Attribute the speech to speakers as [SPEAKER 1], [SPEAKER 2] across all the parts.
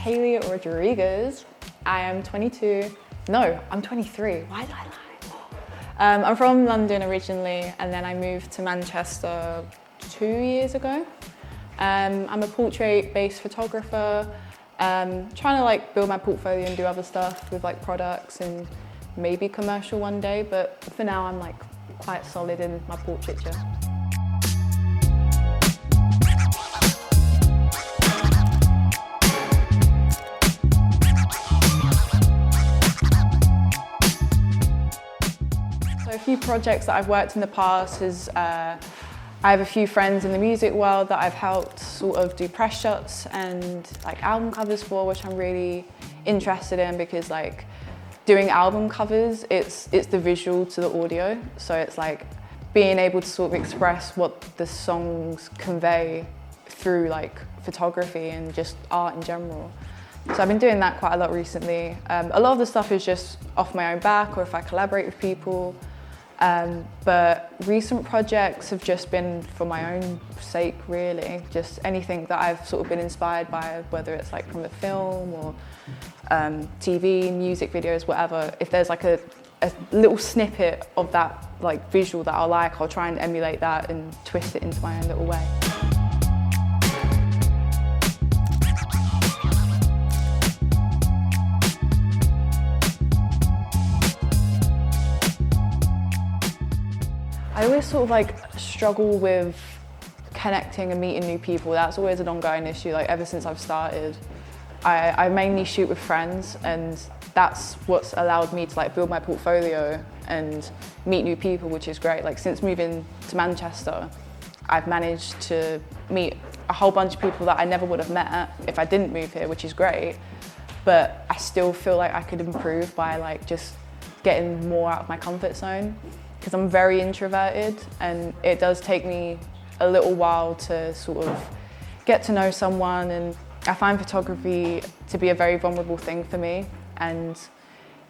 [SPEAKER 1] Hayley Rodriguez. I am 22. No, I'm 23. Why did I lie? I'm from London originally, and then I moved to Manchester 2 years ago. I'm a portrait-based photographer, trying to like build my portfolio and do other stuff with like products and maybe commercial one day, but for now I'm like quite solid in my portraiture. So a few projects that I've worked in the past is I have a few friends in the music world that I've helped sort of do press shots and like album covers for, which I'm really interested in because like doing album covers, it's the visual to the audio. So it's like being able to sort of express what the songs convey through like photography and just art in general. So I've been doing that quite a lot recently. A lot of the stuff is just off my own back or if I collaborate with people. But recent projects have just been for my own sake, really. Just anything that I've sort of been inspired by, whether it's like from a film or TV, music videos, whatever. If there's like a little snippet of that like visual that I like, I'll try and emulate that and twist it into my own little way. I always sort of like struggle with connecting and meeting new people. That's always an ongoing issue, like ever since I've started. I mainly shoot with friends, and that's what's allowed me to like build my portfolio and meet new people, which is great. Like since moving to Manchester, I've managed to meet a whole bunch of people that I never would have met if I didn't move here, which is great. But I still feel like I could improve by like just getting more out of my comfort zone, because I'm very introverted and it does take me a little while to sort of get to know someone, and I find photography to be a very vulnerable thing for me, and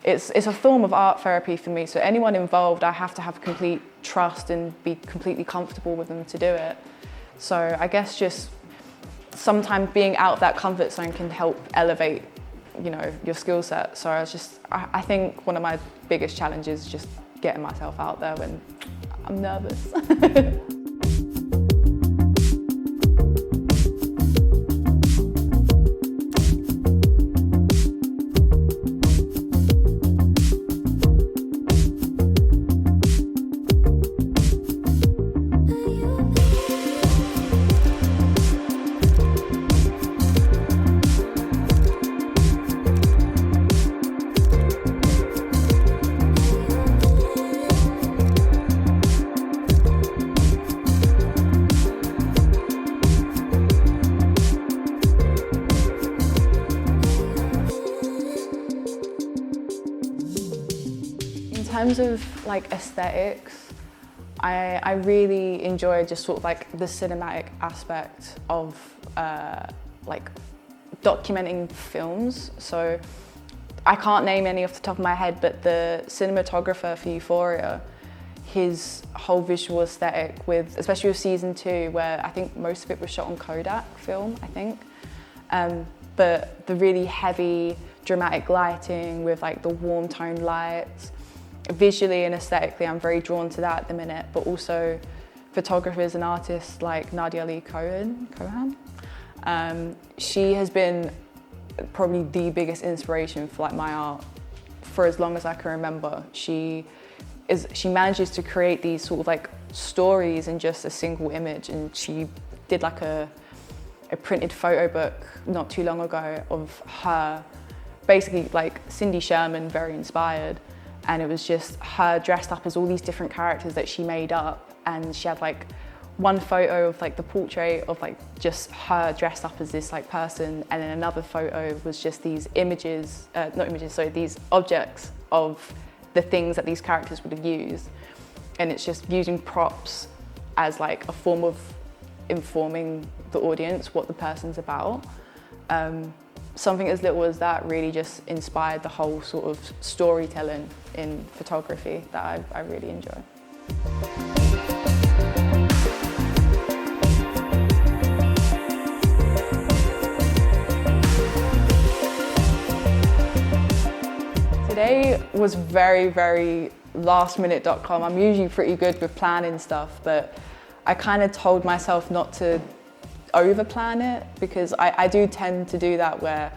[SPEAKER 1] it's a form of art therapy for me. So anyone involved, I have to have complete trust and be completely comfortable with them to do it. So I guess just sometimes being out of that comfort zone can help elevate, you know, your skill set. So I think one of my biggest challenges is just getting myself out there when I'm nervous. In terms of like aesthetics, I really enjoy just sort of like the cinematic aspect of like documenting films. So I can't name any off the top of my head, but the cinematographer for Euphoria, his whole visual aesthetic with, especially with season 2, where I think most of it was shot on Kodak film, I think. But the really heavy dramatic lighting with like the warm toned lights, visually and aesthetically, I'm very drawn to that at the minute, but also photographers and artists like Nadia Lee Cohen. She has been probably the biggest inspiration for like my art for as long as I can remember. She manages to create these sort of like stories in just a single image, and she did like a printed photo book not too long ago of her, basically like Cindy Sherman, very inspired. And it was just her dressed up as all these different characters that she made up. And she had like one photo of like the portrait of like just her dressed up as this like person. And then another photo was just these images, these objects of the things that these characters would have used. And it's just using props as like a form of informing the audience what the person's about. Something as little as that really just inspired the whole sort of storytelling in photography that I really enjoy. I was very lastminute.com. I'm usually pretty good with planning stuff, but I kind of told myself not to over plan it, because I do tend to do that where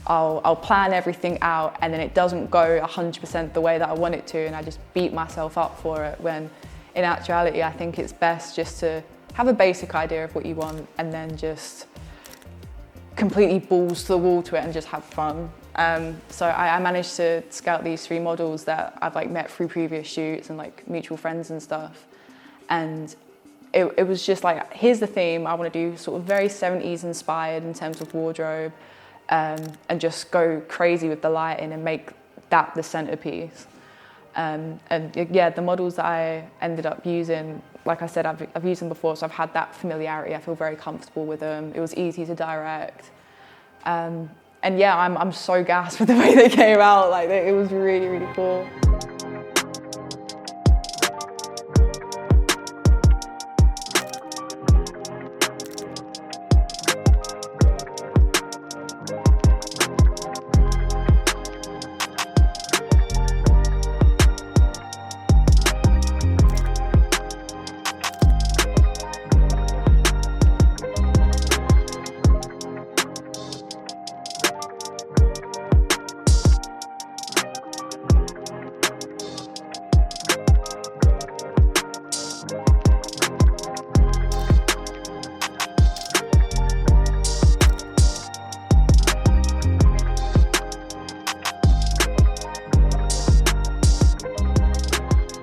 [SPEAKER 1] I'll plan everything out and then it doesn't go 100% the way that I want it to, and I just beat myself up for it, when in actuality I think it's best just to have a basic idea of what you want and then just completely balls to the wall to it and just have fun. So I managed to scout these 3 models that I've like met through previous shoots and like mutual friends and stuff, and it was just like, here's the theme. I want to do sort of very 70s inspired in terms of wardrobe, and just go crazy with the lighting and make that the centerpiece. And yeah, the models that I ended up using, like I said, I've used them before, so I've had that familiarity. I feel very comfortable with them. It was easy to direct. And yeah, I'm so gassed with the way they came out. Like, it was really cool.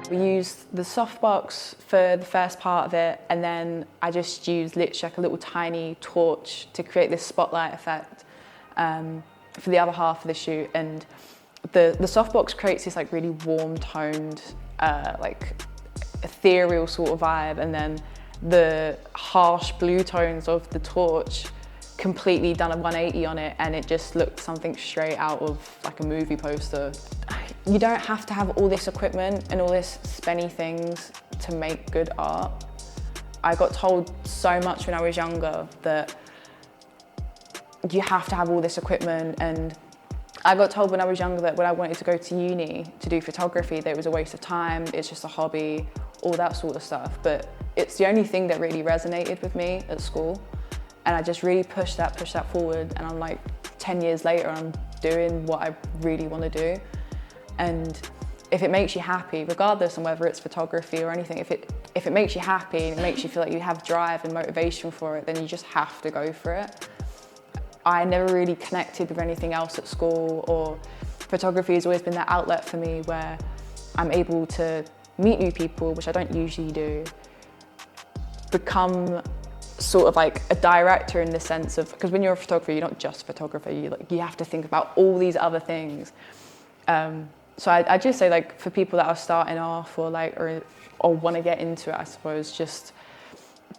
[SPEAKER 1] We used the softbox for the first part of it, and then I just used literally like a little tiny torch to create this spotlight effect for the other half of the shoot. And the softbox creates this like really warm toned, like ethereal sort of vibe, and then the harsh blue tones of the torch completely done a 180 on it, and it just looked something straight out of like a movie poster. You don't have to have all this equipment and all this spenny things to make good art. I got told so much when I was younger that you have to have all this equipment, and I got told when I was younger that when I wanted to go to uni to do photography, that it was a waste of time, it's just a hobby, all that sort of stuff. But it's the only thing that really resonated with me at school. And I just really pushed that forward, and I'm like 10 years later, I'm doing what I really want to do. And if it makes you happy, regardless on whether it's photography or anything, if it makes you happy and it makes you feel like you have drive and motivation for it, then you just have to go for it. I never really connected with anything else at school, or photography has always been that outlet for me where I'm able to meet new people, which I don't usually do, become sort of like a director in the sense of, because when you're a photographer, you're not just a photographer, you have to think about all these other things. So I just say, like, for people that are starting off or want to get into it, I suppose, just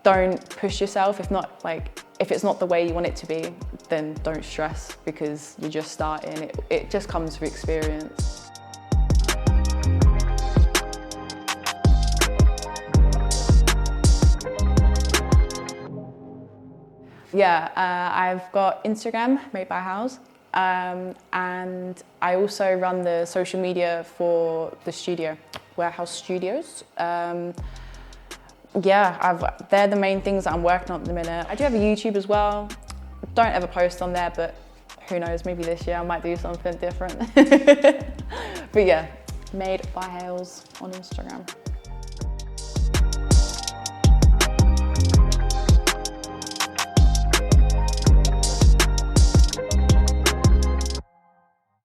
[SPEAKER 1] don't push yourself. If it's not the way you want it to be, then don't stress, because you're just starting. It just comes with experience. Yeah, I've got Instagram, Made by House, and I also run the social media for the studio, Warehouse Studios. Yeah, they're the main things that I'm working on at the minute. I do have a YouTube as well. Don't ever post on there, but who knows, maybe this year I might do something different. But yeah, Made by House on Instagram.